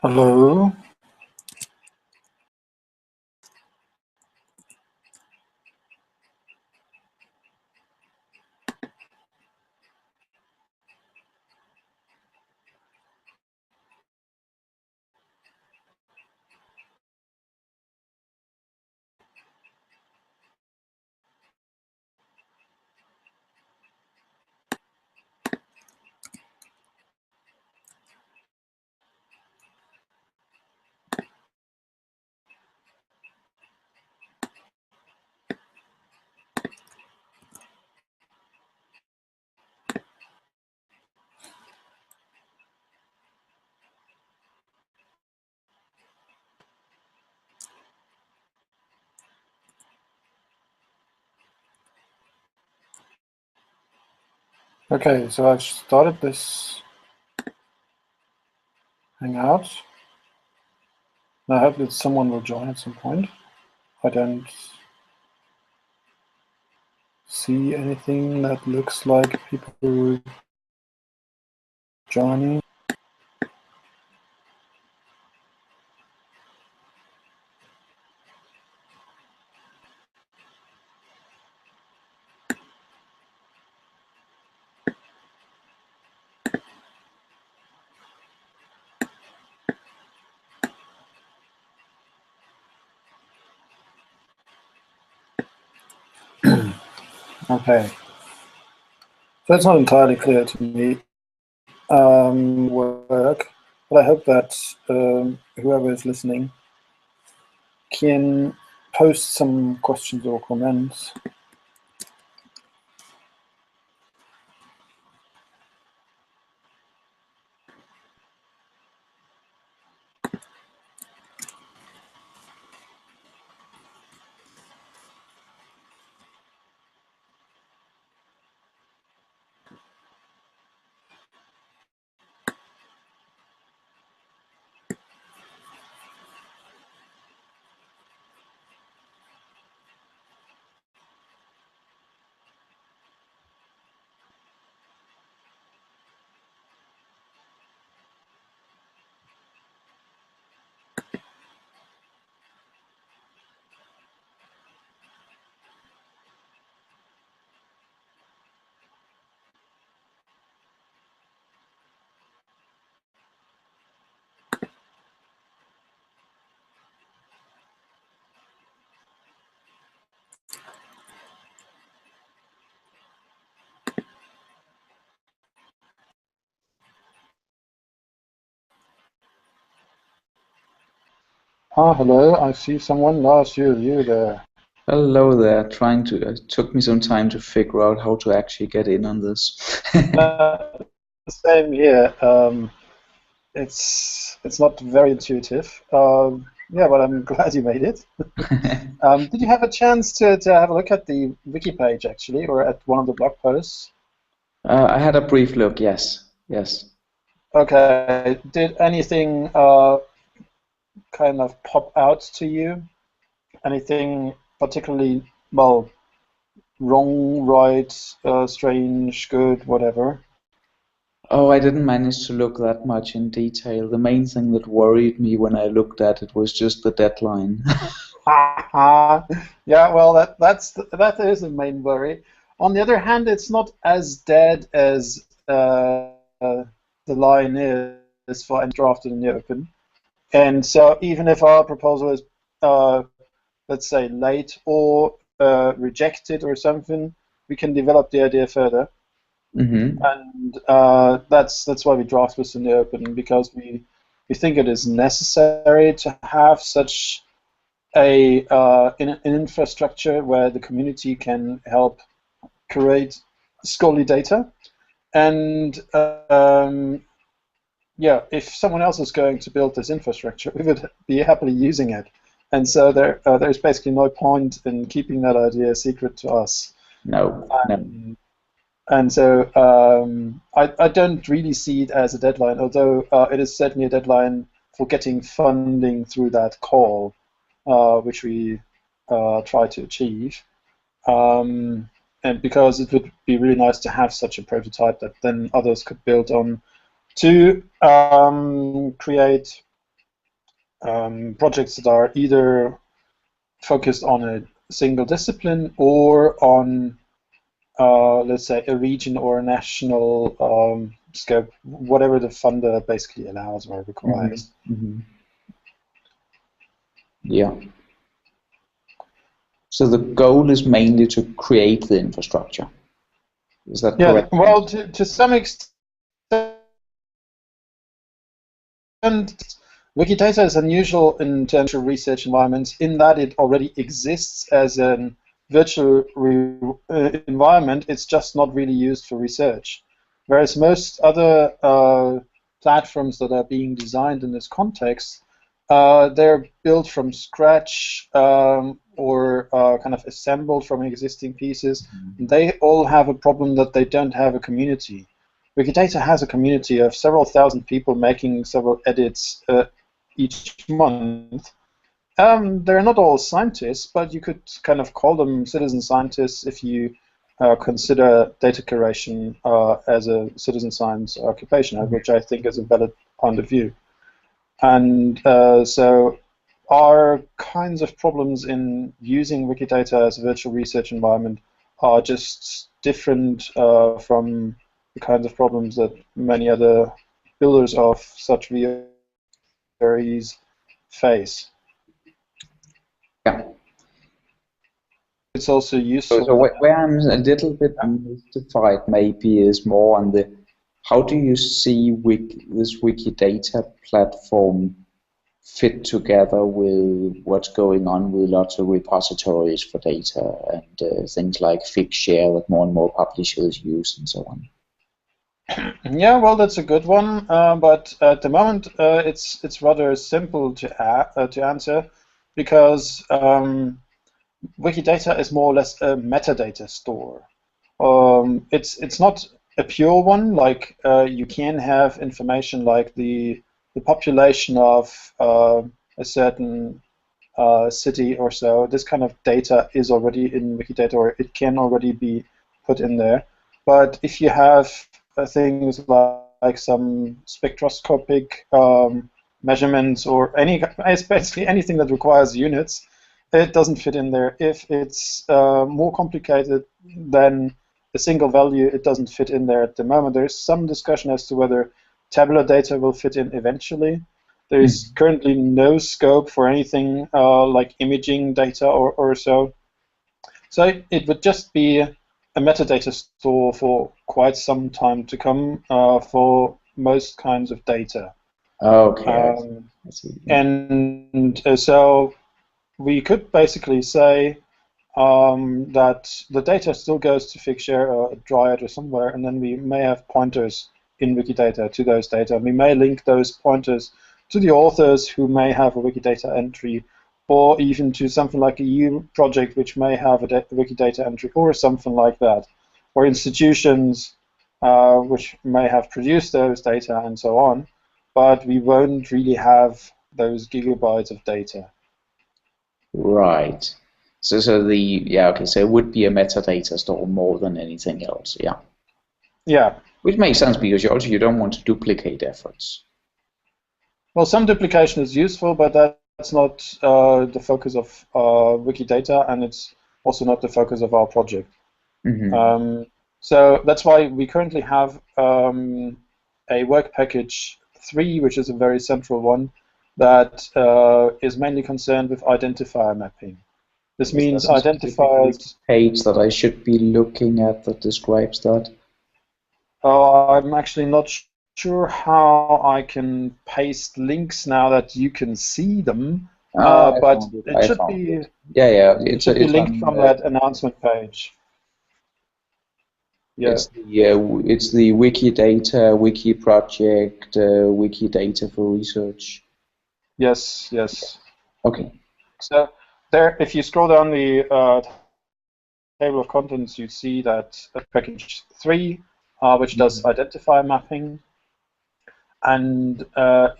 Hello. Okay, so I've started this Hangout. I hope that someone will join at some point. I don't see anything that looks like people joining. Okay, so it's not entirely clear to me work, but I hope that whoever is listening can post some questions or comments. Ah, hello, I see someone. Lars, you there. Hello there. It took me some time to figure out how to actually get in on this. Same here. It's not very intuitive. Yeah, but I'm glad you made it. Did you have a chance to have a look at the wiki page actually, or at one of the blog posts? I had a brief look, yes. Yes. Okay. Did anything kind of pop out to you? Anything particularly, well, wrong, right, strange, good, whatever? Oh, I didn't manage to look that much in detail. The main thing that worried me when I looked at it was just the deadline. Yeah, well, that is the main worry. On the other hand, it's not as dead as the line is for any drafted in the open. And so even if our proposal is, uh, let's say, late or rejected or something, we can develop the idea further. Mm-hmm. And that's why we draft this in the open, because we think it is necessary to have such an infrastructure where the community can help create scholarly data. And yeah, if someone else is going to build this infrastructure, we would be happily using it. And so there's basically no point in keeping that idea secret to us. No, no. And so I don't really see it as a deadline, although it is certainly a deadline for getting funding through that call, which we try to achieve. And because it would be really nice to have such a prototype that then others could build on to create projects that are either focused on a single discipline or on, let's say, a region or a national scope, whatever the funder basically allows or requires. Yeah. So the goal is mainly to create the infrastructure. Is that correct? Well, to some extent, Wikidata is unusual in terms of research environments in that it already exists as a virtual environment. It's just not really used for research. Whereas most other platforms that are being designed in this context, they're built from scratch or kind of assembled from existing pieces. They all have a problem that they don't have a community. Wikidata has a community of several thousand people making several edits each month. They're not all scientists, but you could kind of call them citizen scientists if you consider data curation as a citizen science occupation, which I think is a valid point of view. And so our kinds of problems in using Wikidata as a virtual research environment are just different from the kinds of problems that many other builders of such VREs face. Yeah. It's also useful. So where I'm a little bit mystified maybe is more on the, how do you see this Wikidata platform fit together with what's going on with lots of repositories for data and things like Figshare that more and more publishers use and so on? Yeah, well, that's a good one, but at the moment it's rather simple to answer because Wikidata is more or less a metadata store. It's not a pure one. Like you can have information like the population of a certain city or so. This kind of data is already in Wikidata, or it can already be put in there. But if you have things like some spectroscopic measurements or basically anything that requires units, it doesn't fit in there. If it's more complicated than a single value, it doesn't fit in there at the moment. There is some discussion as to whether tabular data will fit in eventually. There is currently no scope for anything like imaging data or so. So it would just be a metadata store for quite some time to come for most kinds of data. Okay. I see. And so we could basically say that the data still goes to Figshare or Dryad or somewhere, and then we may have pointers in Wikidata to those data. We may link those pointers to the authors who may have a Wikidata entry, or even to something like a EU project which may have a Wikidata entry, or something like that, or institutions which may have produced those data and so on, but we won't really have those gigabytes of data. Right. So so it would be a metadata store more than anything else, yeah. Yeah. Which makes sense because you don't want to duplicate efforts. Well, some duplication is useful, but that's not the focus of Wikidata, and it's also not the focus of our project. So that's why we currently have a work package 3, which is a very central one, that is mainly concerned with identifier mapping. This means identifiers. Page that I should be looking at that describes that. I'm actually not sure how I can paste links now that you can see them, but it should be. Yeah. It should be linked from that announcement page. Yeah. It's the Wikidata, Wiki project, Wikidata for research. Yes. Okay. So there, if you scroll down the table of contents, you see that package 3, which does identifier mapping, and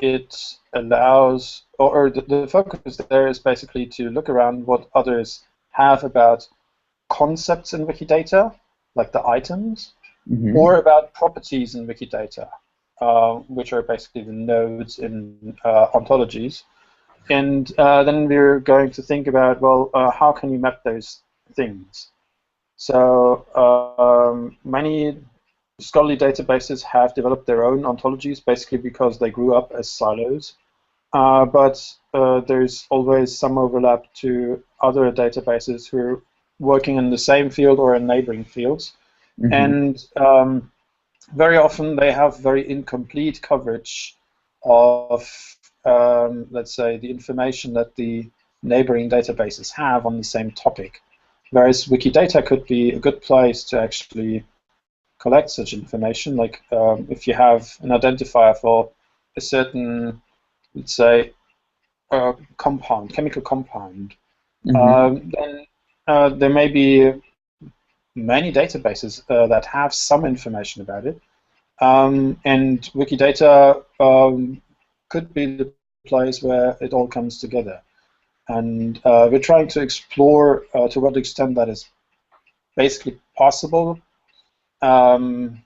it allows, or the focus there is basically to look around what others have about concepts in Wikidata, like the items, or about properties in Wikidata, which are basically the nodes in ontologies. And then we're going to think about, well, how can you map those things? So many scholarly databases have developed their own ontologies, basically because they grew up as silos. But there's always some overlap to other databases who are working in the same field or in neighboring fields. Mm-hmm. And very often they have very incomplete coverage of, let's say, the information that the neighboring databases have on the same topic. Whereas Wikidata could be a good place to actually collect such information. Like if you have an identifier for a certain, let's say, compound, chemical compound, then there may be many databases that have some information about it. And Wikidata could be the place where it all comes together. And we're trying to explore to what extent that is basically possible, and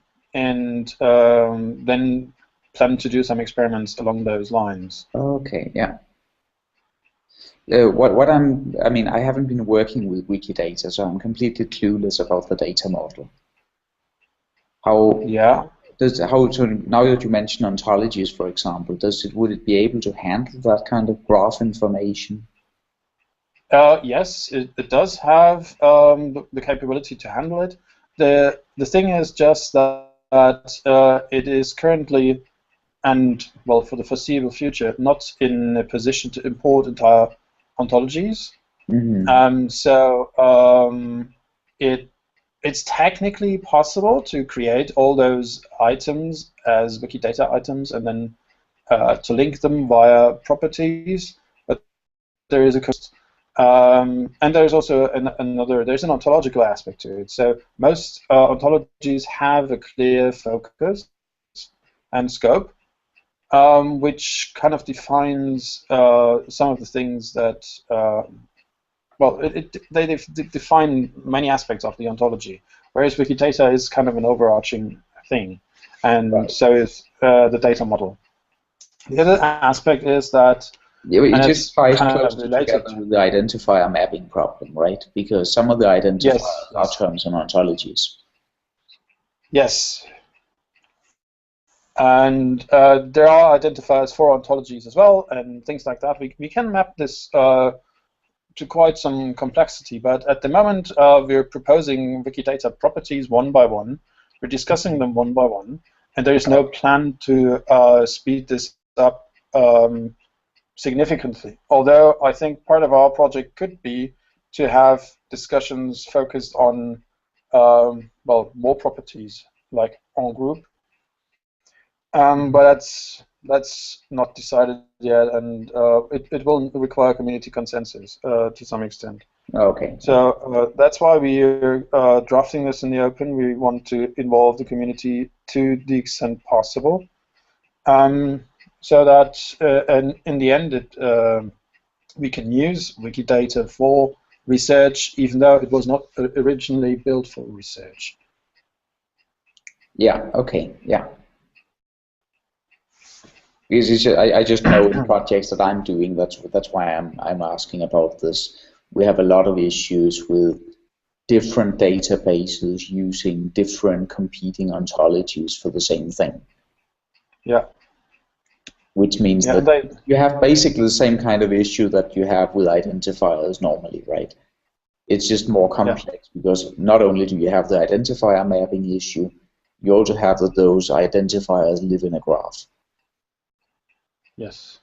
then plan to do some experiments along those lines. Okay, yeah. I mean, I haven't been working with Wikidata, so I'm completely clueless about the data model. Yeah. So now that you mention ontologies, for example, would it be able to handle that kind of graph information? Yes, it does have the capability to handle it. The thing is just that it is currently, and well, for the foreseeable future, not in a position to import entire ontologies. Mm-hmm. So it's technically possible to create all those items as Wikidata items and then to link them via properties, but there is a cost. And there's also there's an ontological aspect to it. So most ontologies have a clear focus and scope, which kind of defines some of the things that, well, they define many aspects of the ontology, whereas Wikidata is kind of an overarching thing, and Right. so is the data model. The other aspect is that, It just ties kind of closely related together with the identifier mapping problem, right? Because some of the identifiers are terms and ontologies. Yes. And there are identifiers for ontologies as well, and things like that. We can map this to quite some complexity, but at the moment we're proposing Wikidata properties one by one. We're discussing them one by one, and there is no plan to speed this up significantly. Although I think part of our project could be to have discussions focused on, well, more properties, like en group. But that's not decided yet, and it will require community consensus to some extent. Okay. So that's why we're drafting this in the open. We want to involve the community to the extent possible, so that and in the end we can use Wikidata for research, even though it was not originally built for research. Yeah. Okay. Yeah. Because I just know in projects that I'm doing, that's why I'm asking about this. We have a lot of issues with different databases using different competing ontologies for the same thing. Yeah. Which means that you have basically the same kind of issue that you have with identifiers normally, right? It's just more complex because not only do you have the identifier mapping issue, you also have that those identifiers live in a graph. Yes.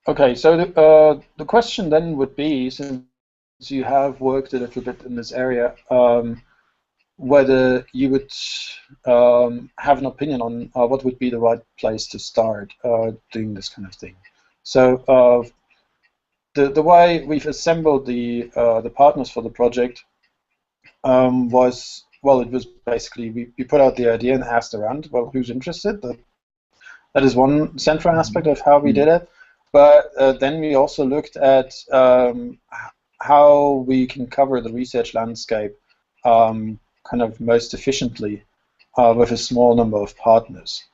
Okay, so the question then would be, since you have worked a little bit in this area, whether you would have an opinion on what would be the right place to start doing this kind of thing. So the way we've assembled the partners for the project was, well, it was basically we put out the idea and asked around, well, who's interested? That is one central aspect of how we did it. But then we also looked at how we can cover the research landscape kind of most efficiently with a small number of partners.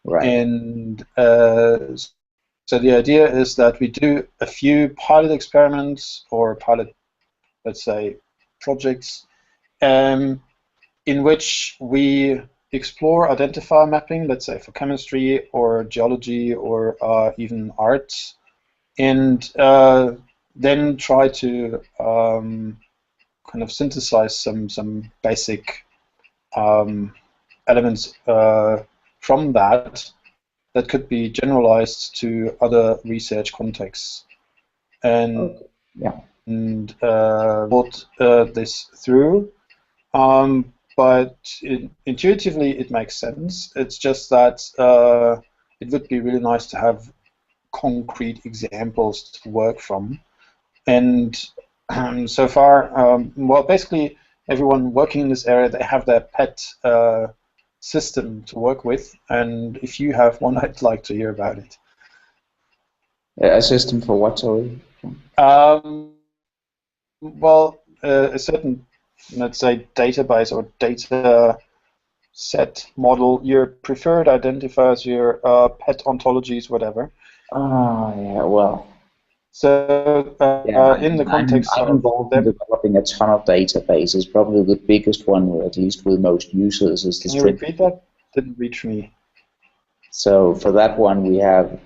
Right. And so the idea is that we do a few pilot experiments or pilot, let's say, projects in which we explore identifier mapping, let's say for chemistry or geology or even arts, and then try to kind of synthesize some basic elements from that could be generalized to other research contexts. And, yeah. and thought this through. But intuitively, it makes sense. It's just that it would be really nice to have concrete examples to work from. And so far, well, basically, everyone working in this area, they have their pet system to work with. And if you have one, I'd like to hear about it. A system for what, sorry? Well, a certain, let's say, database or data set model, your preferred identifiers, your pet ontologies, whatever. Yeah, well. So in the context I'm involved in developing a ton of databases. Probably the biggest one, or at least with most users, is the Can you repeat that? Didn't reach me. So for that one, we have,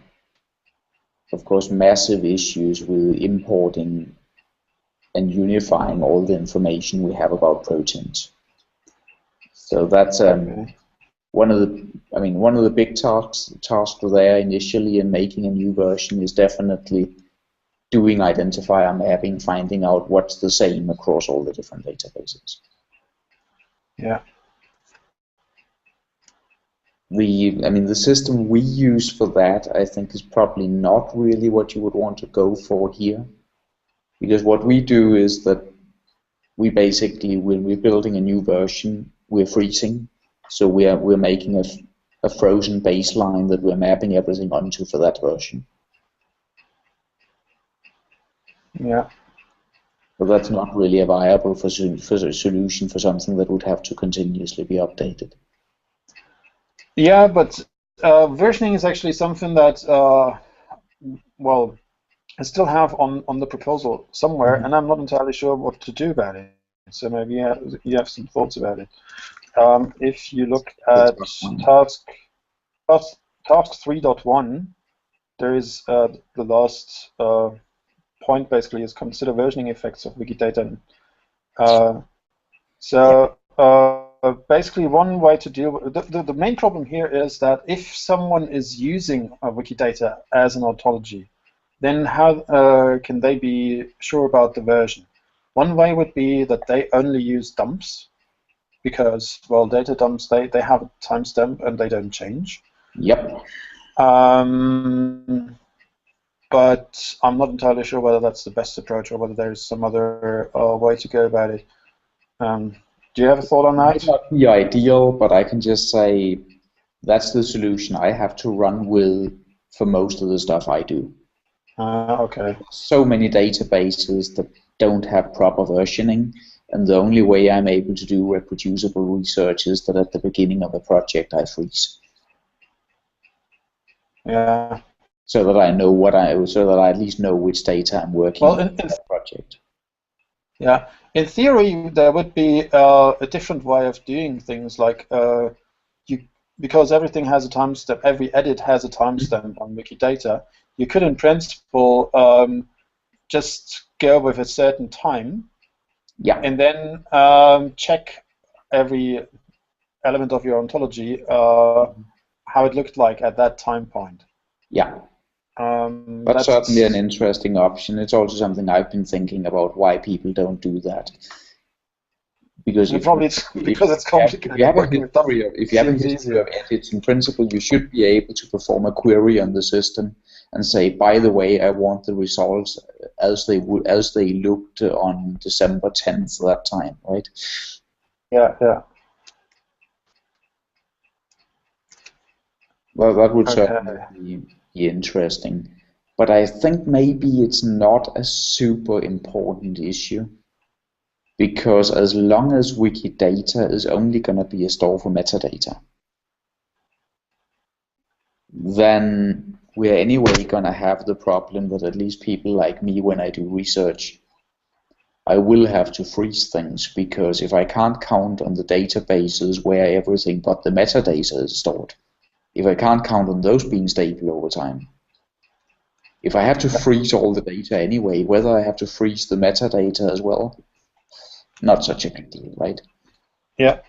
of course, massive issues with importing and unifying all the information we have about proteins. So that's one of the big tasks there initially in making a new version is definitely doing identifier mapping, finding out what's the same across all the different databases. Yeah. The system we use for that, I think, is probably not really what you would want to go for here. Because what we do is that we basically, when we're building a new version, we're freezing. So we're making a frozen baseline that we're mapping everything onto for that version. Yeah. But that's not really a viable solution for something that would have to continuously be updated. Yeah, but versioning is actually something that, well, I still have on the proposal somewhere, and I'm not entirely sure what to do about it. So maybe you have some thoughts about it. If you look at task 3.1, there is the last point basically is consider versioning effects of Wikidata. Basically, one way to deal with the main problem here is that if someone is using Wikidata as an ontology, then how can they be sure about the version? One way would be that they only use dumps, because, well, data dumps, they have a timestamp and they don't change. Yep. But I'm not entirely sure whether that's the best approach or whether there's some other way to go about it. Do you have a thought on that? It might not be ideal, but I can just say that's the solution I have to run with for most of the stuff I do. Okay. So many databases that don't have proper versioning, and the only way I'm able to do reproducible research is that at the beginning of a project I freeze. Yeah. So that I know so that I at least know which data I'm working on in that project. Yeah, in theory there would be a different way of doing things, like because everything has a timestamp, every edit has a timestamp on Wikidata. You could, in principle, just go with a certain time, and then check every element of your ontology how it looked like at that time point. Yeah. That's certainly an interesting option. It's also something I've been thinking about, why people don't do that. Because it's complicated. If you have a history of edits, in principle, you should be able to perform a query on the system and say, by the way, I want the results as they looked on December 10th that time, right? Yeah, yeah. Well, that would certainly be interesting. But I think maybe it's not a super important issue, because as long as Wikidata is only going to be a store for metadata, then we're anyway going to have the problem that at least people like me, when I do research, I will have to freeze things, because if I can't count on the databases where everything but the metadata is stored, if I can't count on those being stable over time, if I have to freeze all the data anyway, whether I have to freeze the metadata as well, not such a big deal, right? Yeah.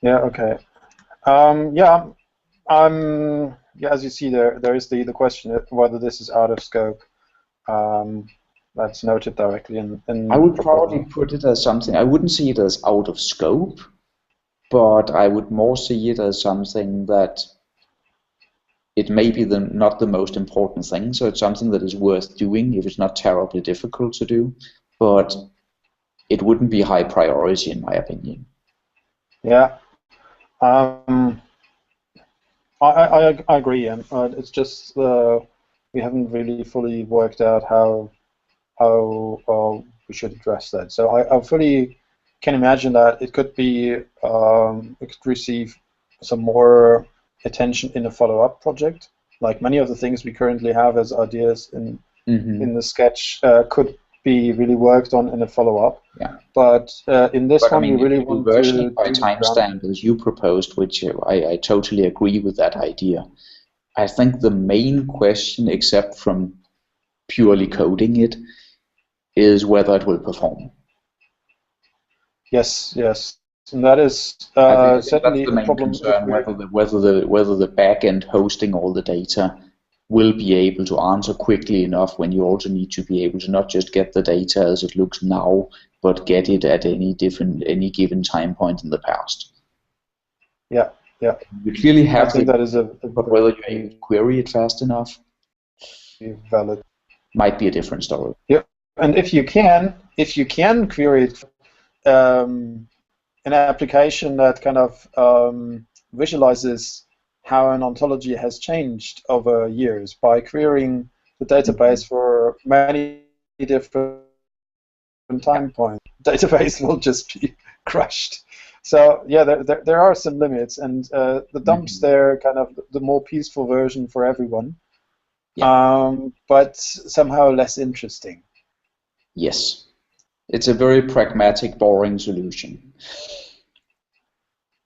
Yeah. Okay. Yeah. Yeah. As you see, there is the question whether this is out of scope. That's noted directly in I would the probably proposal. put it as something, I wouldn't see it as out of scope, but I would more see it as something that it may be not the most important thing, so it's something that is worth doing if it's not terribly difficult to do, but it wouldn't be high priority in my opinion. Yeah. I agree, and it's just we haven't really fully worked out how we should address that. So I fully can imagine that it could be it could receive some more attention in a follow-up project. Like many of the things we currently have as ideas in the sketch could be really worked on in a follow-up. Yeah. But in this But I one, we mean, if really you do want to versioning by do the ground. timestamp as you proposed, which I totally agree with that idea. I think the main question, except from purely coding it, is whether it will perform. Yes, yes, and that is I think that's certainly the a main problem if concern, we. whether the backend hosting all the data will be able to answer quickly enough, when you also need to be able to not just get the data as it looks now, but get it at any given time point in the past. Yeah, yeah. You clearly I have think that is a but whether you're able to query it fast enough valid. might be a different story. Yeah, and if you can query it, an application that kind of visualizes how an ontology has changed over years by querying the database for many different time points, the database will just be crushed. So yeah, there are some limits, and the dumps there kind of the more peaceful version for everyone, but somehow less interesting. Yes, it's a very pragmatic, boring solution.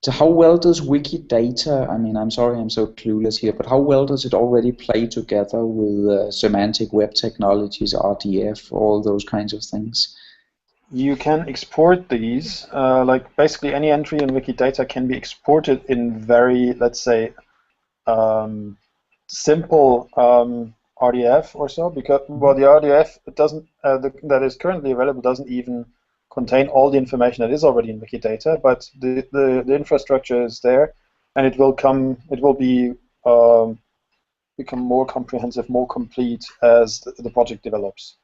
So how well does Wikidata, I mean, I'm sorry I'm so clueless here, but how well does it already play together with semantic web technologies, RDF, all those kinds of things? You can export these, like basically any entry in Wikidata can be exported in very, let's say, simple RDF or so, because well, the RDF doesn't that is currently available doesn't even contain all the information that is already in Wikidata, but the infrastructure is there, and it will be become more comprehensive, more complete as the project develops.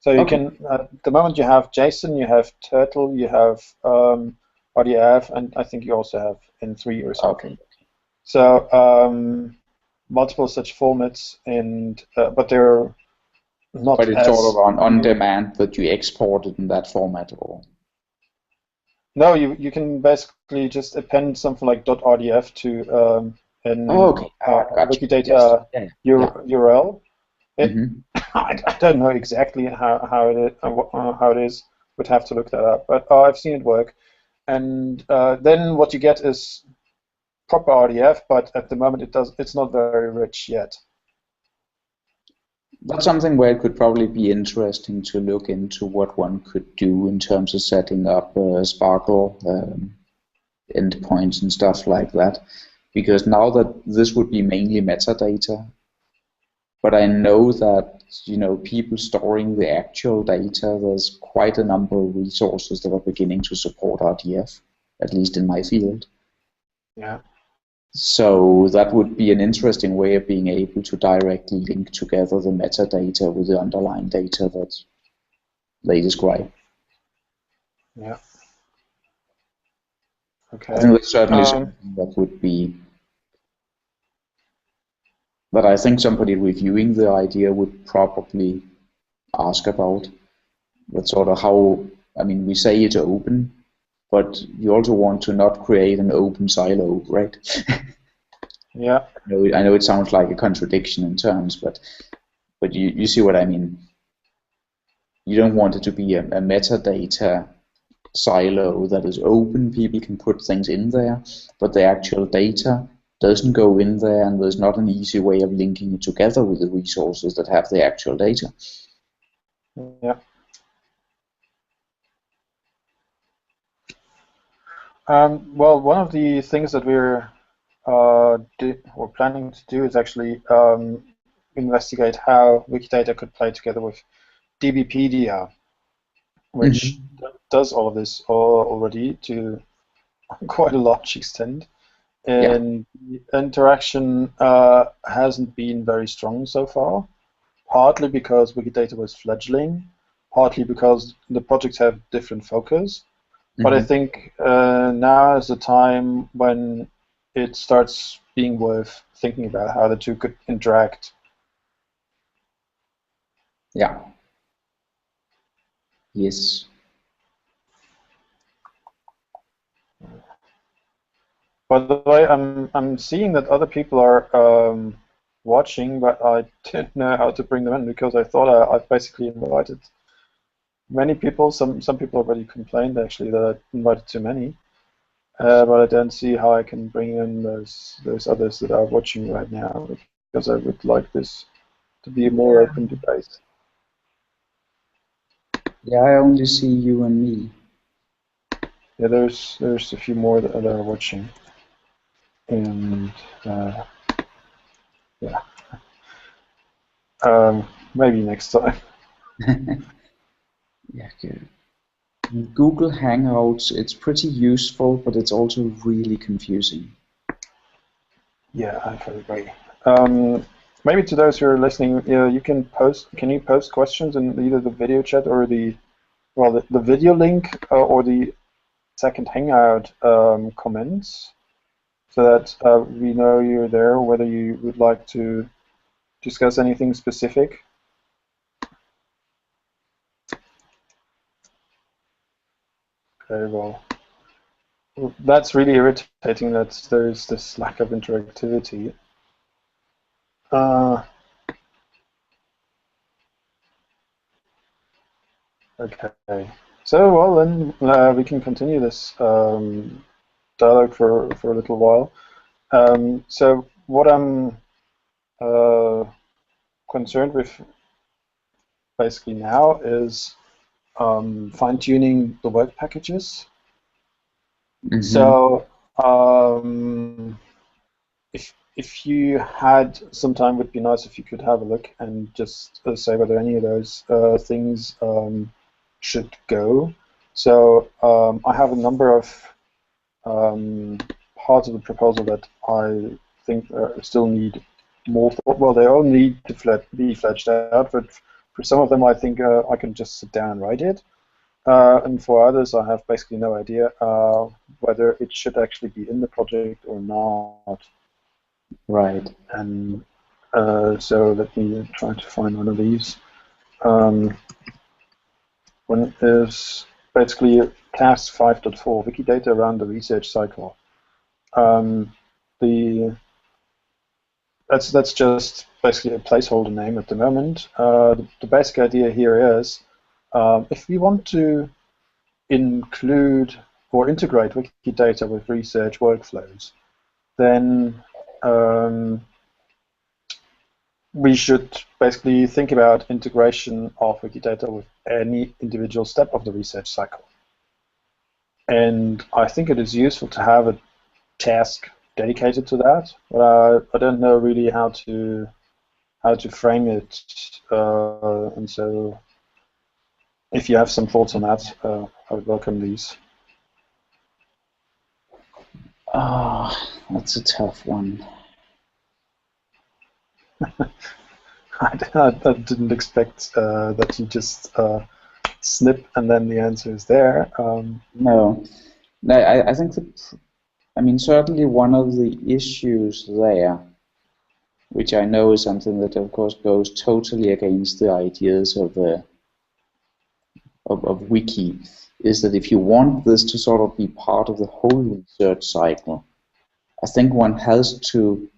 So you can, at the moment you have JSON, you have Turtle, you have RDF, and I think you also have N3 or something. Okay. So multiple such formats, and but they're not. But it's sort of on demand that you export it in that format, or? No, you can basically just append something like .rdf to an Wikidata URL. I don't know exactly how it is. Would have to look that up, but I've seen it work. And then what you get is proper RDF, but at the moment it's not very rich yet. That's something where it could probably be interesting to look into what one could do in terms of setting up Sparkle endpoints and stuff like that. Because now that this would be mainly metadata, but I know that people storing the actual data, there's quite a number of resources that are beginning to support RDF, at least in my field. Yeah. So that would be an interesting way of being able to directly link together the metadata with the underlying data that they describe. Yeah. Okay. I think that's certainly something that would be, that I think somebody reviewing the idea would probably ask about. That's sort of how, I mean, we say it's open, but you also want to not create an open silo, right? Yeah. I know it sounds like a contradiction in terms, but you see what I mean. You don't want it to be a metadata silo that is open. People can put things in there, but the actual data doesn't go in there, and there's not an easy way of linking it together with the resources that have the actual data. Yeah. Well, one of the things that we're planning to do is actually investigate how Wikidata could play together with DBpedia, which Mm-hmm. does all of this already to quite a large extent. Yeah. And the interaction hasn't been very strong so far, partly because Wikidata was fledgling, partly because the projects have different focus. But I Mm-hmm. think now is the time when it starts being worth thinking about how the two could interact. Yeah. Yes. By the way, I'm seeing that other people are watching, but I didn't know how to bring them in because I thought I've basically invited many people. Some people already complained actually that I invited too many, but I don't see how I can bring in those others that are watching right now because I would like this to be a more Yeah. open debate. Yeah, I only see you and me. Yeah, there's a few more that are watching, and uh, yeah, maybe next time. Yeah, good. Google Hangouts, it's pretty useful, but it's also really confusing. Yeah, I agree. Maybe to those who are listening, you can post. Can you post questions in either the video chat or the video link or the Second Hangout comments, so that we know you're there. Whether you would like to discuss anything specific. Okay, well, that's really irritating that there's this lack of interactivity. Uh, okay. So, well, then we can continue this dialogue for a little while. So, what I'm uh, concerned with basically now is fine-tuning the work packages. Mm-hmm. So, if you had some time, would be nice if you could have a look and just say whether any of those things should go. So I have a number of um, parts of the proposal that I think still need more thought. Well, they all need to be fleshed out, but for some of them, I think I can just sit down and write it. And for others, I have basically no idea whether it should actually be in the project or not. Right. And so let me try to find one of these. Um, one is basically task 5.4, Wikidata around the research cycle. Um, the that's just basically a placeholder name at the moment. The basic idea here is if we want to include or integrate Wikidata with research workflows, then we should basically think about integration of Wikidata with any individual step of the research cycle. And I think it is useful to have a task dedicated to that, but I don't know really how to frame it. And so if you have some thoughts on that, I would welcome these. That's a tough one. I didn't expect that you just snip and then the answer is there. No, no, I think I mean, certainly one of the issues there, which I know is something that, of course, goes totally against the ideas of Wiki, is that if you want this to sort of be part of the whole research cycle, I think one has to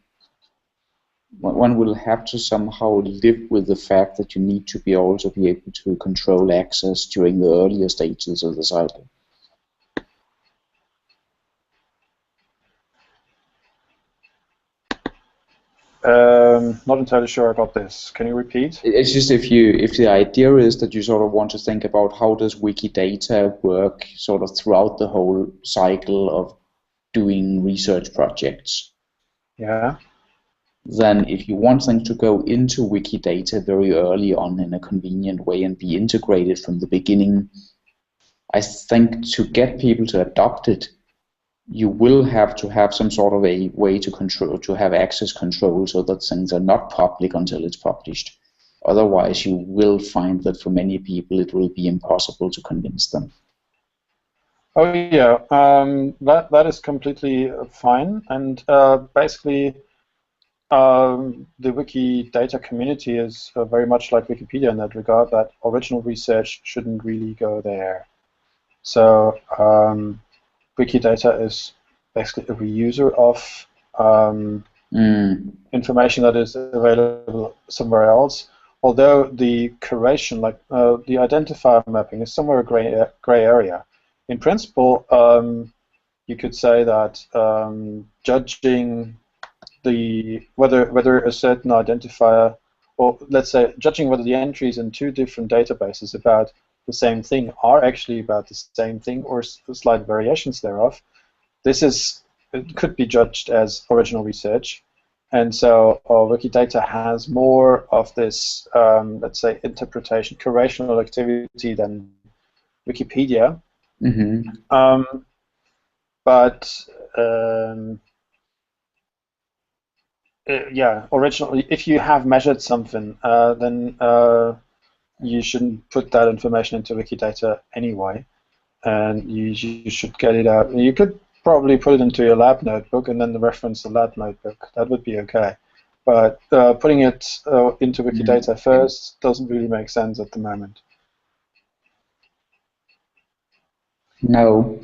one will have to somehow live with the fact that you need to be also be able to control access during the earlier stages of the cycle. Not entirely sure I got this. Can you repeat? It's just if the idea is that you sort of want to think about how does Wikidata work sort of throughout the whole cycle of doing research projects. Yeah. Then if you want things to go into Wikidata very early on in a convenient way and be integrated from the beginning, I think to get people to adopt it, you will have to have some sort of a way to control, to have access control so that things are not public until it's published. Otherwise, you will find that for many people it will be impossible to convince them. Oh yeah, that is completely fine, and basically the Wikidata community is very much like Wikipedia in that regard, that original research shouldn't really go there. So Wikidata is basically a reuser of information that is available somewhere else. Although the curation, like the identifier mapping, is somewhere a gray area. In principle, you could say that judging whether a certain identifier, or let's say judging whether the entries in two different databases about the same thing are actually about the same thing or slight variations thereof, it could be judged as original research. And so Wikidata has more of this, let's say, interpretation, curational activity than Wikipedia. Mm-hmm. But yeah, originally, if you have measured something, then you shouldn't put that information into Wikidata anyway, and you should get it out. You could probably put it into your lab notebook and then reference the lab notebook. That would be okay. But putting it into Wikidata first doesn't really make sense at the moment. No.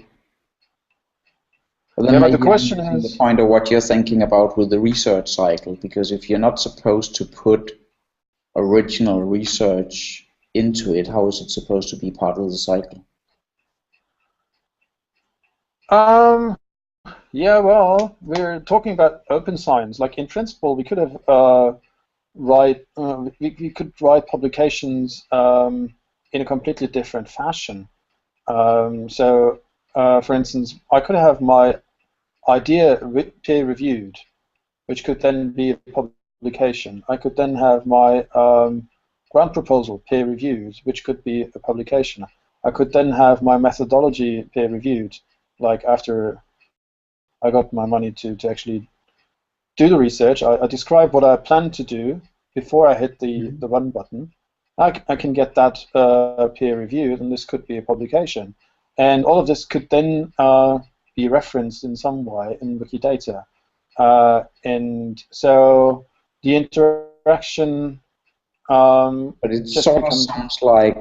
Well, then Yeah, but the maybe I'm question missing the is, point of what you're thinking about with the research cycle, because if you're not supposed to put original research into it, how is it supposed to be part of the cycle? yeah, well, we're talking about open science. Like in principle, we could have we could write publications in a completely different fashion. For instance, I could have my idea peer-reviewed, which could then be a publication. I could then have my grant proposal peer-reviewed, which could be a publication. I could then have my methodology peer-reviewed, like after I got my money to actually do the research. I describe what I plan to do before I hit the run button. I can get that peer-reviewed, and this could be a publication. And all of this could then be referenced in some way in Wikidata. And so the interaction But it just sort of becomes... sounds like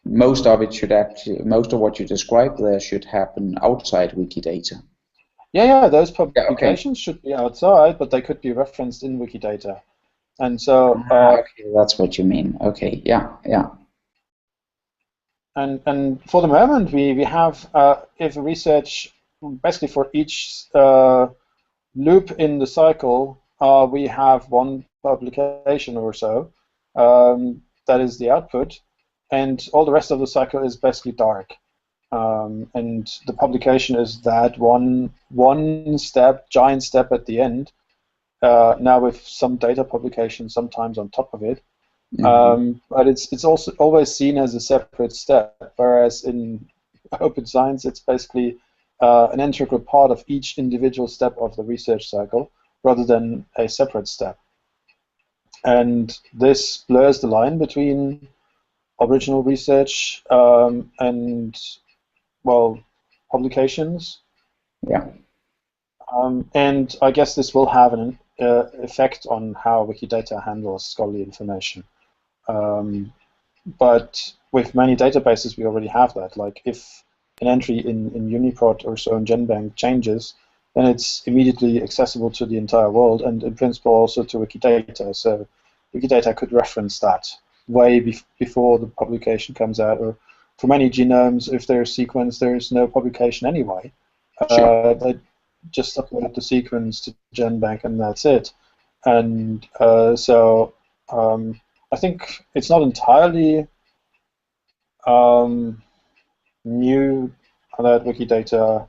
most of what you described there should happen outside Wikidata. Yeah, those Yeah, okay. publications should be outside, but they could be referenced in Wikidata. And so... okay, that's what you mean. Okay, yeah. And for the moment, we have if research basically for each loop in the cycle, we have one publication or so that is the output, and all the rest of the cycle is basically dark. And the publication is that one step, giant step at the end. Now with some data publication sometimes on top of it. But it's also always seen as a separate step, whereas in open science it's basically an integral part of each individual step of the research cycle rather than a separate step. And this blurs the line between original research and, well, publications. Yeah. And I guess this will have an effect on how Wikidata handles scholarly information. But with many databases, we already have that. Like if an entry in UniProt or so in GenBank changes, then it's immediately accessible to the entire world, and in principle also to Wikidata. So Wikidata could reference that way before the publication comes out. Or for many genomes, if they're sequenced, there's no publication anyway. Sure. They just upload the sequence to GenBank, and that's it. And I think it's not entirely new that Wikidata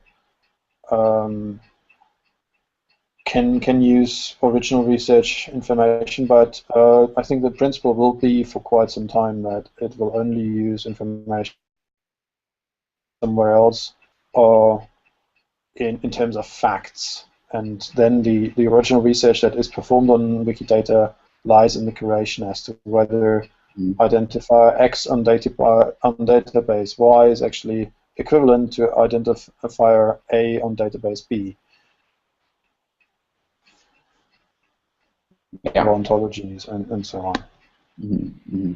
can use original research information, but I think the principle will be for quite some time that it will only use information somewhere else, or in terms of facts. And then the original research that is performed on Wikidata lies in the curation as to whether identifier X on database Y is actually equivalent to identifier A on database B. Yeah. Or ontologies and so on. Mm-hmm.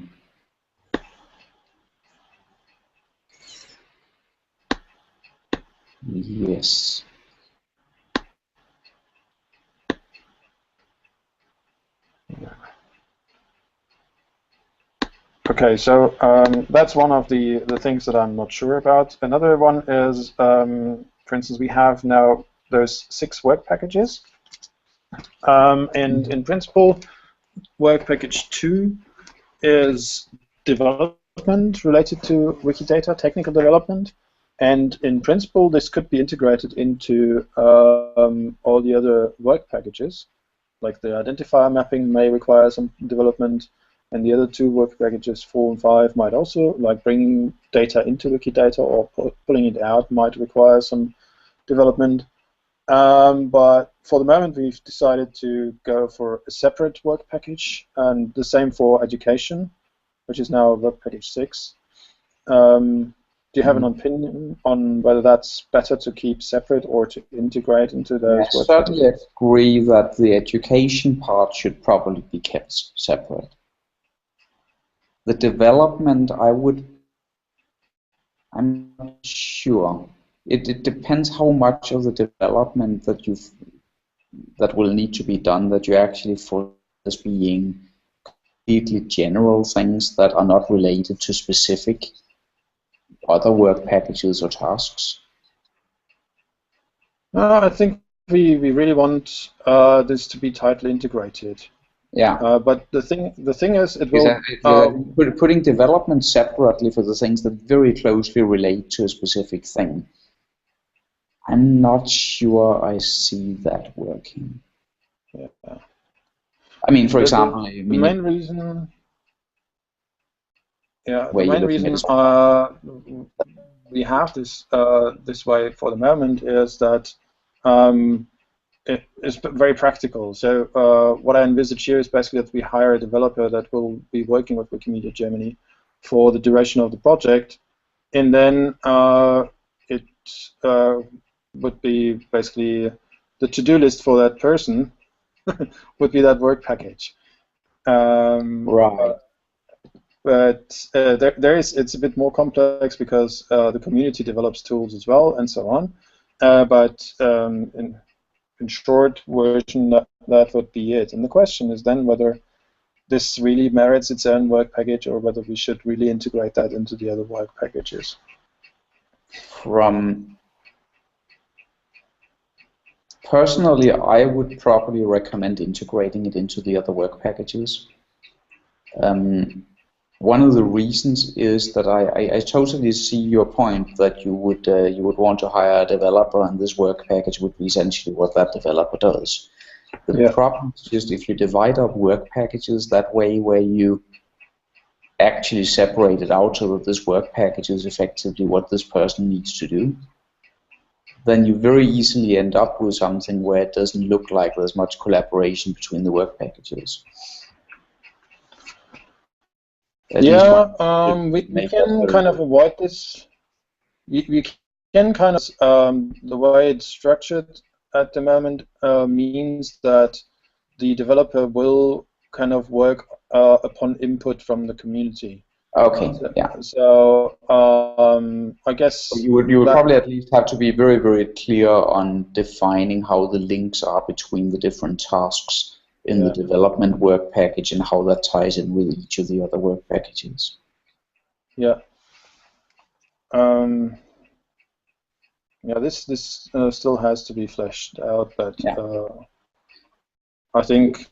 Yes. Yeah. Okay, so that's one of the things that I'm not sure about. Another one is, for instance, we have now those 6 work packages. And in principle, work package 2 is development related to Wikidata, technical development. And in principle, this could be integrated into all the other work packages. Like the identifier mapping may require some development, and the other 2 work packages, 4 and 5, might also, like bringing data into Wikidata or pulling it out, might require some development. But for the moment, we've decided to go for a separate work package, and the same for education, which is now work package 6. Do you have an opinion on whether that's better to keep separate or to integrate into those work packages? I certainly agree that the education part should probably be kept separate. The development, I'm not sure. It depends how much of the development that will need to be done that you actually foresee as being completely general things that are not related to specific other work packages or tasks. I think we really want this to be tightly integrated. Yeah. But the thing is, it will. Putting development separately for the things that very closely relate to a specific thing, I'm not sure I see that working. Yeah. I mean, for example, the main reason. Yeah, the main reason we have this this way for the moment is that it is very practical. So what I envisage here is basically that we hire a developer that will be working with Wikimedia Germany for the duration of the project, and then it would be basically the to-do list for that person would be that work package. Right. But it's a bit more complex because the community develops tools as well and so on. But in short version, that would be it. And the question is then whether this really merits its own work package or whether we should really integrate that into the other work packages. Personally, I would probably recommend integrating it into the other work packages. One of the reasons is that I totally see your point that you would want to hire a developer, and this work package would be essentially what that developer does. The problem is just if you divide up work packages that way, where you actually separate it out so that this work package is effectively what this person needs to do, then you very easily end up with something where it doesn't look like there's much collaboration between the work packages. We can kind of avoid this. We can kind of, the way it's structured at the moment means that the developer will kind of work upon input from the community. Okay, yeah. So I guess You would that, probably at least have to be very, very clear on defining how the links are between the different tasks in the yeah, development work package and how that ties in with each of the other work packages. yeah. Um, yeah, this still has to be fleshed out, but Yeah. I think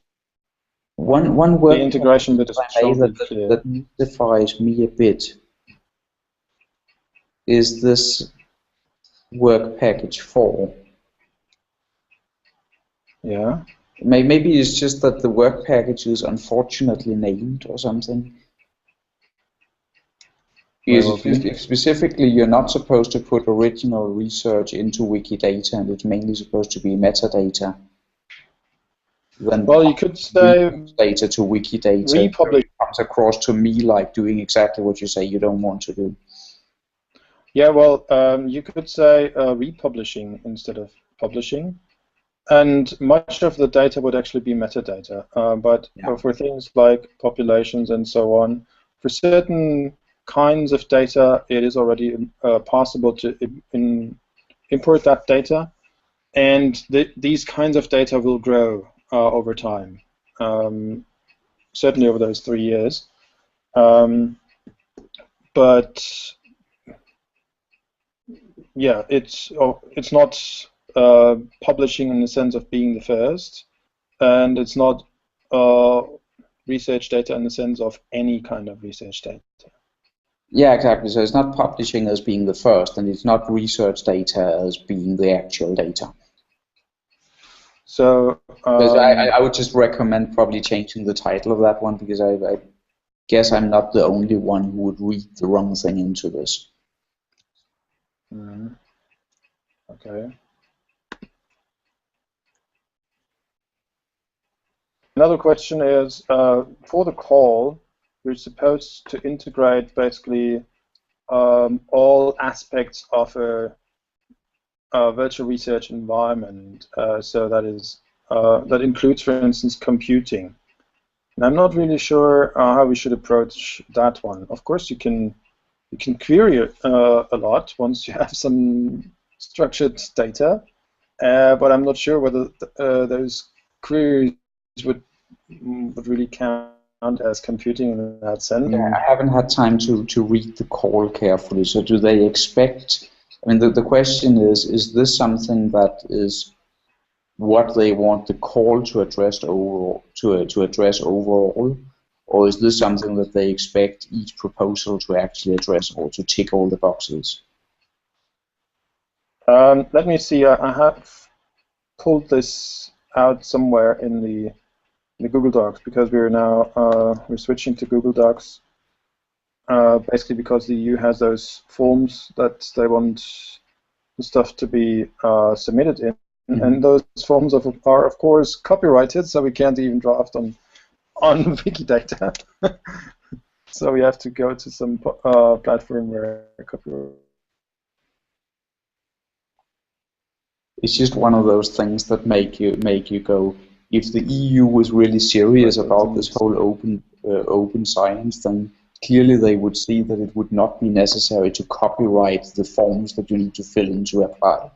One the work integration bit package, is if I may, probably clear. that mystifies me a bit is this work package 4. Yeah. Maybe it's just that the work package is unfortunately named or something. May Because well be. if specifically you're not supposed to put original research into Wikidata and it's mainly supposed to be metadata, then Well, you could say research data to Wikidata republish. comes across to me like doing exactly what you say you don't want to do. Yeah, well, you could say republishing instead of publishing. And much of the data would actually be metadata. But Yeah. for things like populations and so on, for certain kinds of data, it is already possible to import that data. And these kinds of data will grow over time, certainly over those 3 years. But yeah, it's not publishing in the sense of being the first, and it's not research data in the sense of any kind of research data. Yeah, exactly. So it's not publishing as being the first, and it's not research data as being the actual data. So Because I would just recommend probably changing the title of that one because I guess I'm not the only one who would read the wrong thing into this. okay. Another question is, for the call, we're supposed to integrate basically all aspects of a virtual research environment. So that includes, for instance, computing. And I'm not really sure how we should approach that one. Of course, you can query it a lot once you have some structured data, but I'm not sure whether those queries would really count as computing in that sense. Yeah, I haven't had time to read the call carefully. So do they expect, I mean, the question is this something that is what they want the call to address overall, to address overall, or is this something that they expect each proposal to actually address or to tick all the boxes? Let me see. I have pulled this out somewhere in the Google Docs because we're switching to Google Docs. Basically because the EU has those forms that they want the stuff to be submitted in, and those forms are of course copyrighted, so we can't even draft on Wikidata. So we have to go to some platform where copyright. It's just one of those things that make you go, if the EU was really serious about this whole open science, then clearly they would see that it would not be necessary to copyright the forms that you need to fill in to apply.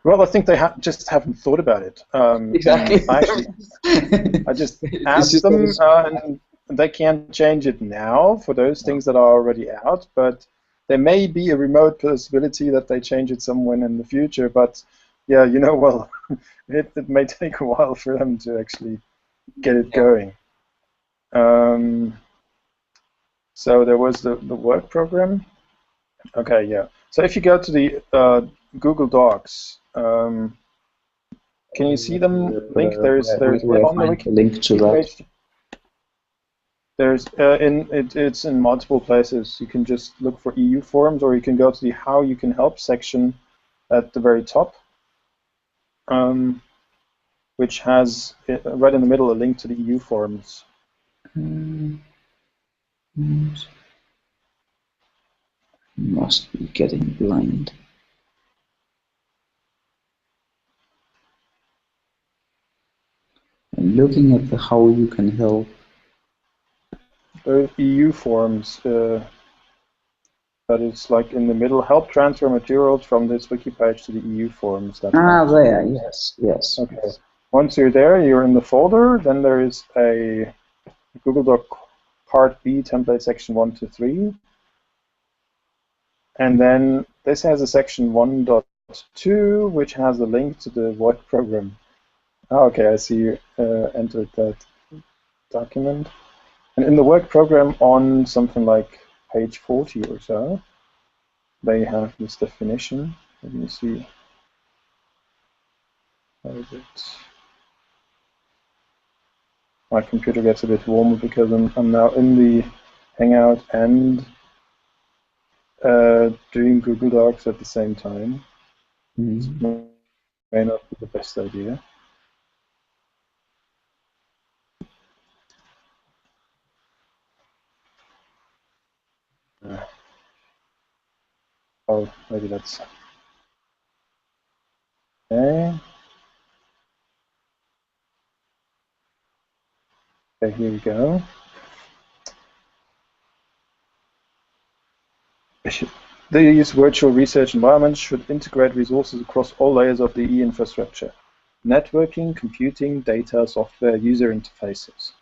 Well, I think they just haven't thought about it. Exactly. I just asked them, and they can't change it now for those things that are already out, but there may be a remote possibility that they change it somewhere in the future. But yeah, well, it may take a while for them to actually get it going. So there was the work program. Okay, yeah. So if you go to the Google Docs, can you see them link? There's Where do I on the find wiki the link to that? page. There's it's in multiple places. You can just look for EU forms, or you can go to the How You Can Help section at the very top, which has right in the middle a link to the EU forms. Must be getting blind. And looking at the How You Can Help. There's EU forms. That is like in the middle. Help transfer materials from this wiki page to the EU forms. That there, yes. Okay. Once you're there, you're in the folder. Then there is a Google Doc Part B template section 1 to 3. And then this has a section 1.2, which has a link to the work program. Oh, okay, I see you entered that document. And in the work program on something like page 40 or so, they have this definition. Let me see. How is it? My computer gets a bit warmer because I'm now in the Hangout and doing Google Docs at the same time. Mm-hmm. May not be the best idea. Oh, maybe that's okay. Okay, here we go. These virtual research environments should integrate resources across all layers of the e-infrastructure: networking, computing, data, software, user interfaces.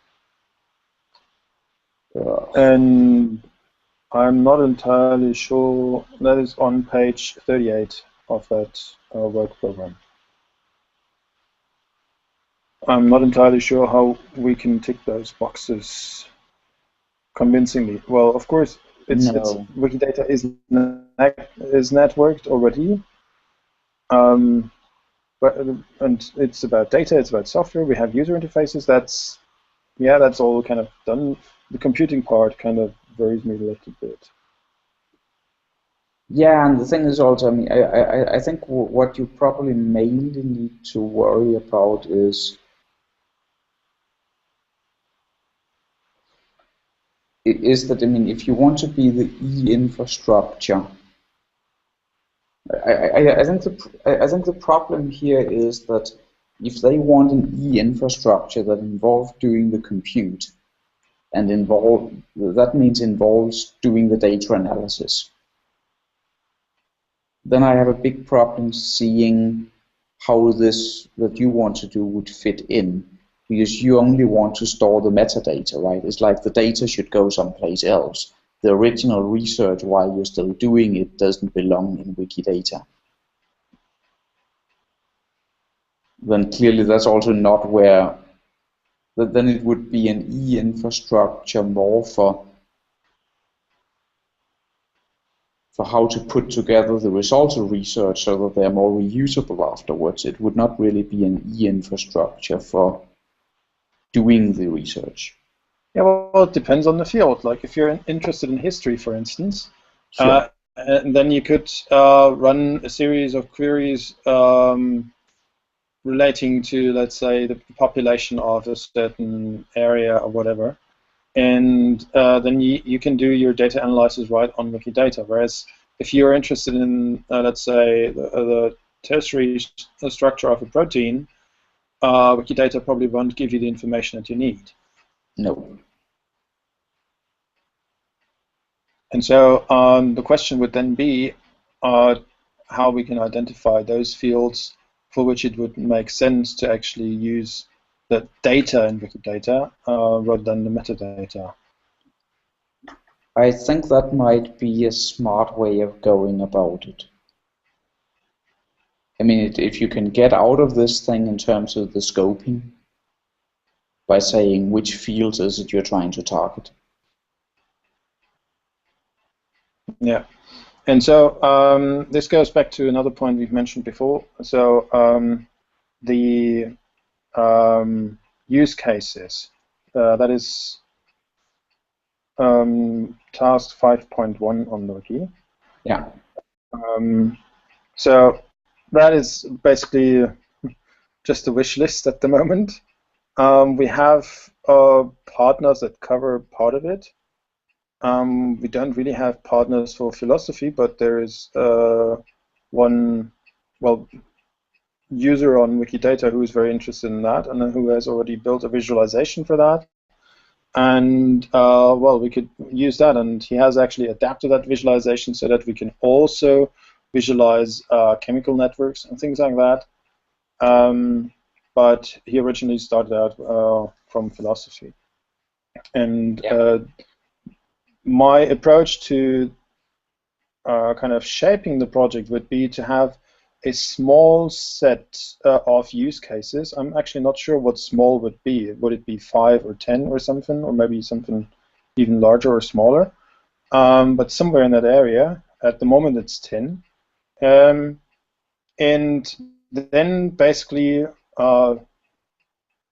And I'm not entirely sure. That is on page 38 of that work program. I'm not entirely sure how we can tick those boxes convincingly. Well, of course, it's Wikidata is networked already, and it's about data, it's about software. We have user interfaces. That's all kind of done. The computing part kind of worries me a little bit. Yeah, and the thing is also, I mean, I think what you probably mainly need to worry about is that, I mean, if you want to be the e-infrastructure, I think the problem here is that if they want an e-infrastructure that involves doing the compute, and that means involves doing the data analysis, then I have a big problem seeing how this that you want to do would fit in, because you only want to store the metadata, right? It's like the data should go someplace else. The original research, while you're still doing it, doesn't belong in Wikidata. Then clearly that's also not where, then it would be an e-infrastructure more for how to put together the results of research so that they're more reusable afterwards. It would not really be an e-infrastructure for doing the research. Yeah, well, it depends on the field. Like if you're interested in history, for instance, Sure. and then you could run a series of queries relating to, let's say, the population of a certain area or whatever, and then you can do your data analysis right on Wikidata. Whereas if you're interested in, let's say, the tertiary structure of a protein, Wikidata probably won't give you the information that you need. No. And so the question would then be how we can identify those fields for which it would make sense to actually use the data in Wikidata rather than the metadata. I think that might be a smart way of going about it. I mean, if you can get out of this thing in terms of the scoping by saying which fields is it you're trying to target. Yeah. And so this goes back to another point we've mentioned before. So the use cases, that is task 5.1 on the wiki. Yeah. So that is basically just a wish list at the moment. We have partners that cover part of it. We don't really have partners for philosophy, but there is one, well, user on Wikidata who is very interested in that and who has already built a visualization for that. And well, we could use that, and he has actually adapted that visualization so that we can also visualize chemical networks and things like that. But he originally started out from philosophy. And my approach to kind of shaping the project would be to have a small set of use cases. I'm actually not sure what small would be. Would it be 5 or 10 or something, or maybe something even larger or smaller? But somewhere in that area. At the moment, it's 10. And then basically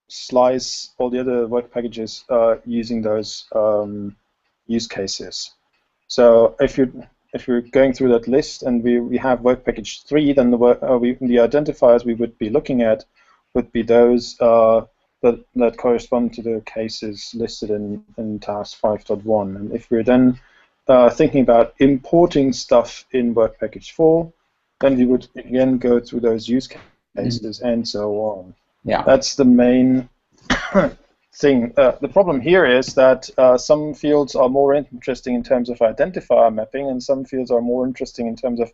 slice all the other work packages using those use cases. So if you're going through that list and we have work package 3, then the identifiers we would be looking at would be those that correspond to the cases listed in task 5.1. And if we're then thinking about importing stuff in work package 4, then we would again go through those use cases and so on. Yeah. That's the main thing. The problem here is that some fields are more interesting in terms of identifier mapping, and some fields are more interesting in terms of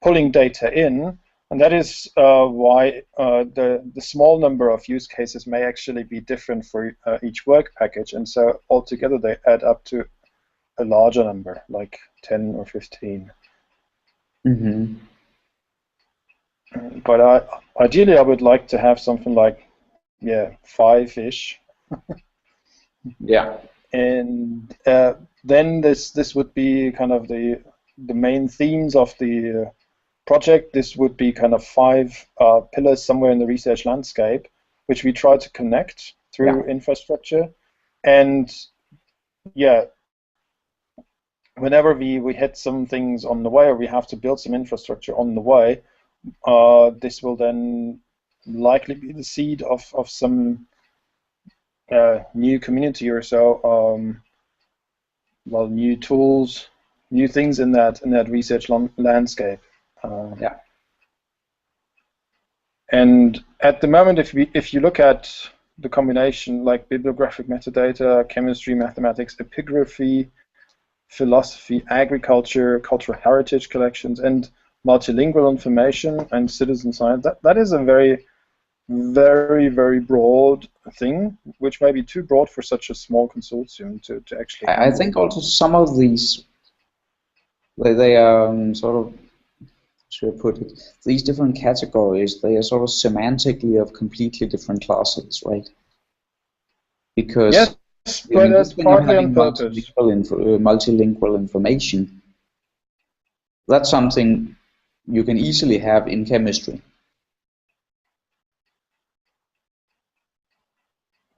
pulling data in, and that is why the small number of use cases may actually be different for each work package, and so altogether they add up to a larger number, like 10 or 15. Mm-hmm. But ideally I would like to have something like 5-ish. Yeah. And then this would be kind of the main themes of the project. This would be kind of 5 pillars somewhere in the research landscape, which we try to connect through infrastructure. And whenever we hit some things on the way, or we have to build some infrastructure on the way, this will then likely be the seed of some new community or so, well, new tools, new things in that research landscape. And at the moment, if you look at the combination like bibliographic metadata, chemistry, mathematics, epigraphy, philosophy, agriculture, cultural heritage collections, and multilingual information and citizen science, that is a very, very, very broad thing, which may be too broad for such a small consortium to actually handle. I think also some of these, they are sort of, should I put it, these different categories, they are sort of semantically of completely different classes, right? Because yes, but that's partly on purpose. Multilingual information, that's something you can easily have in chemistry.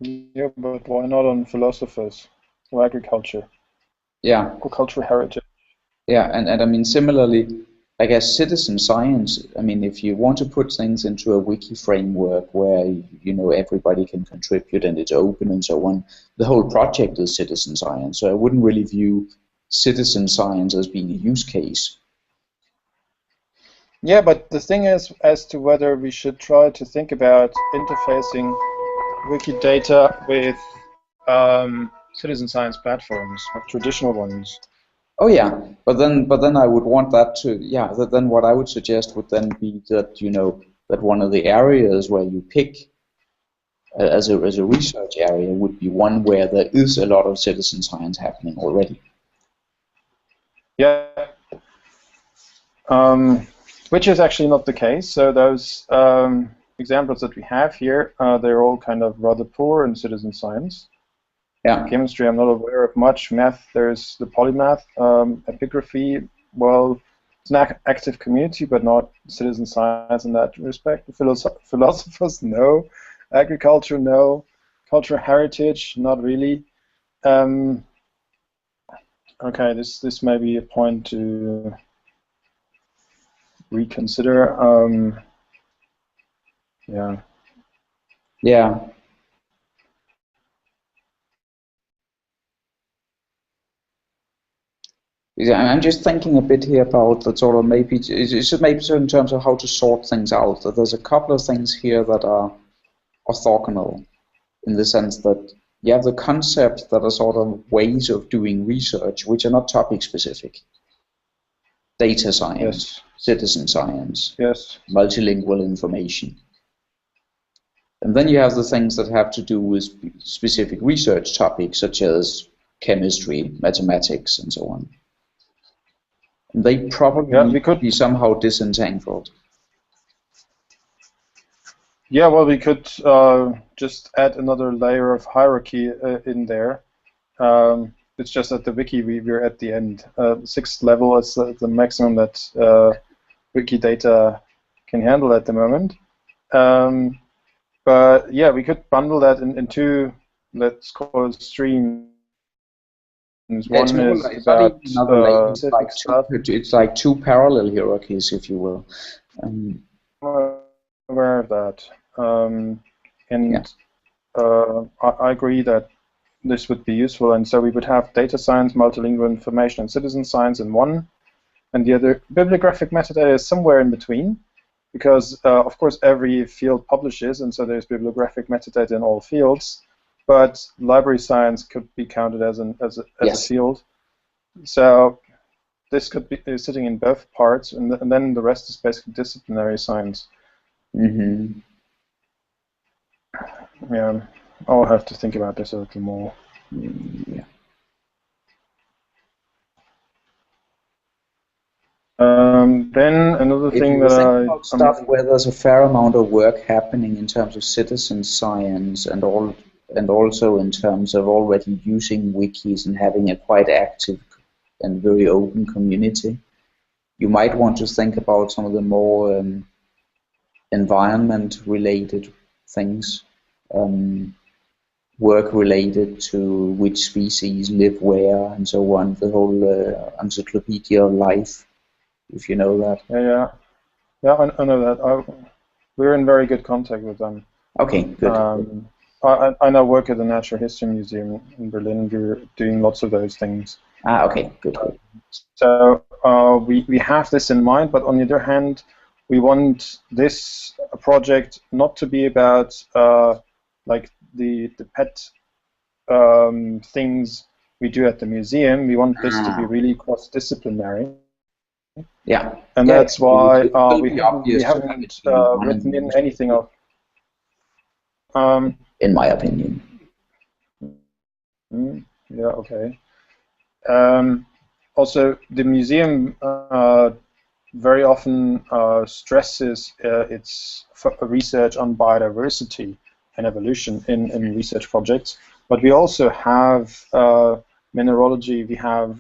Yeah, but why not on philosophers or agriculture? Yeah. Or cultural heritage. Yeah, and I mean, similarly, I guess citizen science, I mean, if you want to put things into a wiki framework where, you know, everybody can contribute and it's open and so on, the whole project is citizen science. So I wouldn't really view citizen science as being a use case. Yeah, but the thing is, as to whether we should try to think about interfacing Wikidata with citizen science platforms, traditional ones. Oh yeah, but then I would want that to, then what I would suggest would then be that, you know, that one of the areas where you pick as a research area would be one where there is a lot of citizen science happening already. Yeah, which is actually not the case. So those examples that we have here, they're all kind of rather poor in citizen science. Yeah. Chemistry, I'm not aware of much. Math, there's the polymath. Epigraphy, well, it's an active community, but not citizen science in that respect. Philosophers, no. Agriculture, no. Cultural heritage, not really. Okay, this may be a point to reconsider. Yeah. Yeah. I'm just thinking a bit here about that sort of maybe in terms of how to sort things out. That there's a couple of things here that are orthogonal, in the sense that you have the concepts that are sort of ways of doing research, which are not topic specific. Data science, Yes. citizen science, Yes. multilingual information. And then you have the things that have to do with specific research topics, such as chemistry, mathematics, and so on. And they probably Yeah, we need to could. be somehow disentangled. Yeah, well, we could just add another layer of hierarchy in there. It's just at the wiki we're at the end. 6th level is the maximum that Wikidata can handle at the moment. But yeah, we could bundle that in two, let's call it streams. Yeah, One is it's not even about another layer. specific stuff. It's like two parallel hierarchies, if you will. I'm aware of that. Yeah. I agree that this would be useful, and so we would have data science, multilingual information, and citizen science in one, and the other bibliographic metadata is somewhere in between, because of course every field publishes, and so there's bibliographic metadata in all fields, but library science could be counted as a field. So this could be sitting in both parts, and then the rest is basically disciplinary science. Mm-hmm. Yeah, I'll have to think about this a little more. Yeah. Then another If thing you think that about stuff where there's a fair amount of work happening in terms of citizen science and also in terms of already using wikis and having a quite active and very open community, you might want to think about some of the more environment-related things, work related to which species live where and so on, the whole encyclopedia of life, if you know that. Yeah, I know that. We're in very good contact with them. Okay, good. I now work at the Natural History Museum in Berlin. We're doing lots of those things. Okay, good. So we have this in mind, but on the other hand, we want this project not to be about like the pet things we do at the museum. We want this to be really cross-disciplinary. Yeah. And that's why we haven't written in environment. anything of. In my opinion. Yeah, okay. Also, the museum very often stresses its research on biodiversity and evolution in research projects. But we also have mineralogy, we have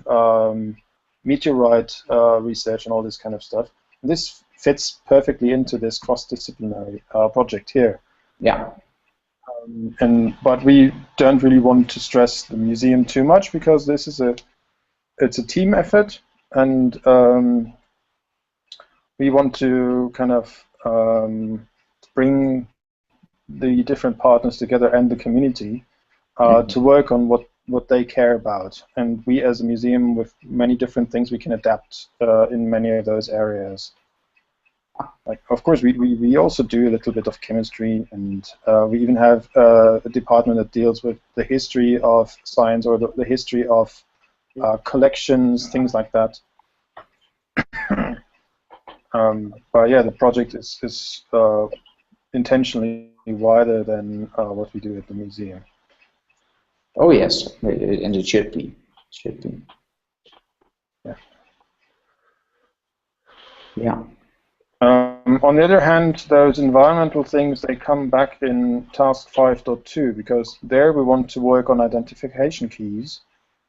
meteorite research and all this kind of stuff. And this fits perfectly into this cross-disciplinary project here. Yeah. But we don't really want to stress the museum too much because this is it's a team effort, and we want to kind of bring the different partners together and the community to work on what they care about. And we as a museum with many different things we can adapt in many of those areas. Like, of course, we also do a little bit of chemistry, and we even have a department that deals with the history of science or the history of collections, things like that. But yeah, the project is intentionally wider than what we do at the museum. Oh yes, and it should be. Yeah. Yeah. On the other hand, those environmental things, they come back in task 5.2 because there we want to work on identification keys.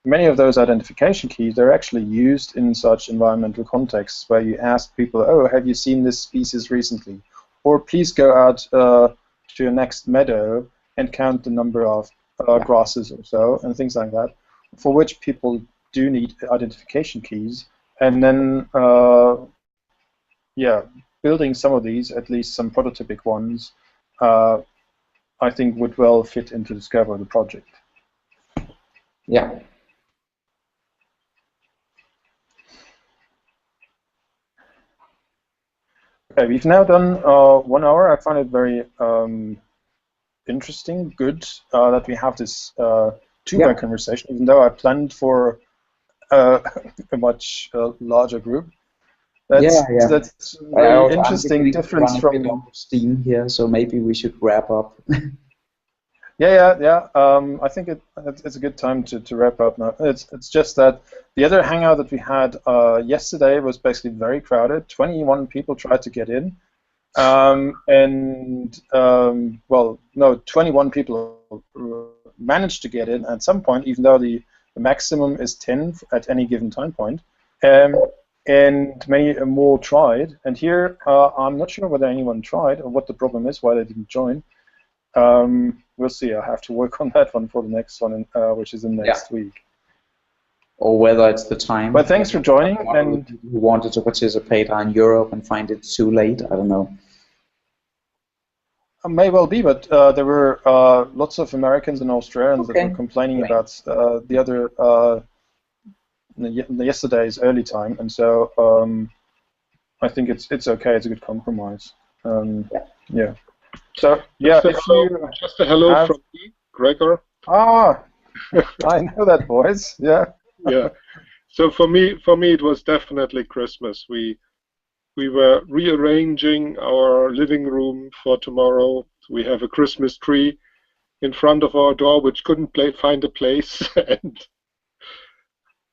Many of those identification keys, they're actually used in such environmental contexts where you ask people, oh, have you seen this species recently? Or please go out to your next meadow and count the number of grasses or so, and things like that, for which people do need identification keys. And then, yeah, building some of these, at least some prototypic ones, I think would well fit into the scope of the project. Yeah. Okay, we've now done 1 hour. I find it very interesting, good that we have this two-way conversation, even though I planned for a much larger group. That's a very interesting difference from. I'm getting off steam here, so maybe we should wrap up. Yeah. I think it's a good time to wrap up now. It's just that the other hangout that we had yesterday was basically very crowded. 21 people tried to get in, well, no, 21 people managed to get in at some point, even though the maximum is 10 at any given time point. And many more tried. And here, I'm not sure whether anyone tried or what the problem is, why they didn't join. We'll see. I'll have to work on that one for the next one, which is in next week. Or whether it's the time. But thanks for joining. And who wanted to participate are in Europe and find it too late. I don't know. May well be, but there were lots of Americans and Australians that were complaining about the other yesterday's early time, and so I think it's okay. It's a good compromise. Yeah. So yeah, just a hello from me, Gregor. Ah, I know that voice. Yeah. Yeah. So for me, it was definitely Christmas. We were rearranging our living room for tomorrow. We have a Christmas tree in front of our door, which couldn't find a place, and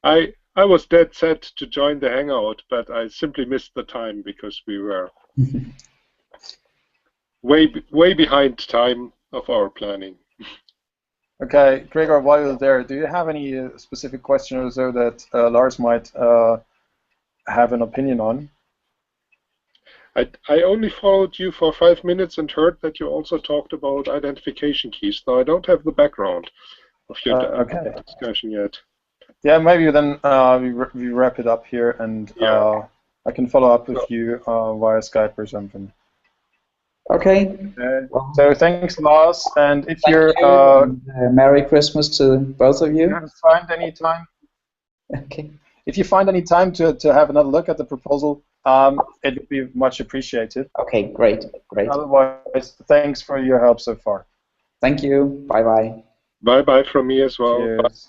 I was dead set to join the hangout, but I simply missed the time because we were way behind time of our planning. Okay, Gregor, while you're there, do you have any specific questions or so that Lars might have an opinion on? I only followed you for 5 minutes and heard that you also talked about identification keys. Now, I don't have the background of your discussion yet. Yeah, maybe then we wrap it up here, and I can follow up with you via Skype or something. Okay. So thanks, Lars, and if Merry Christmas to both of you. Find any time. Okay. If you find any time to have another look at the proposal, it would be much appreciated. Okay, great. Otherwise, thanks for your help so far. Thank you. Bye-bye. Bye-bye from me as well. Cheers.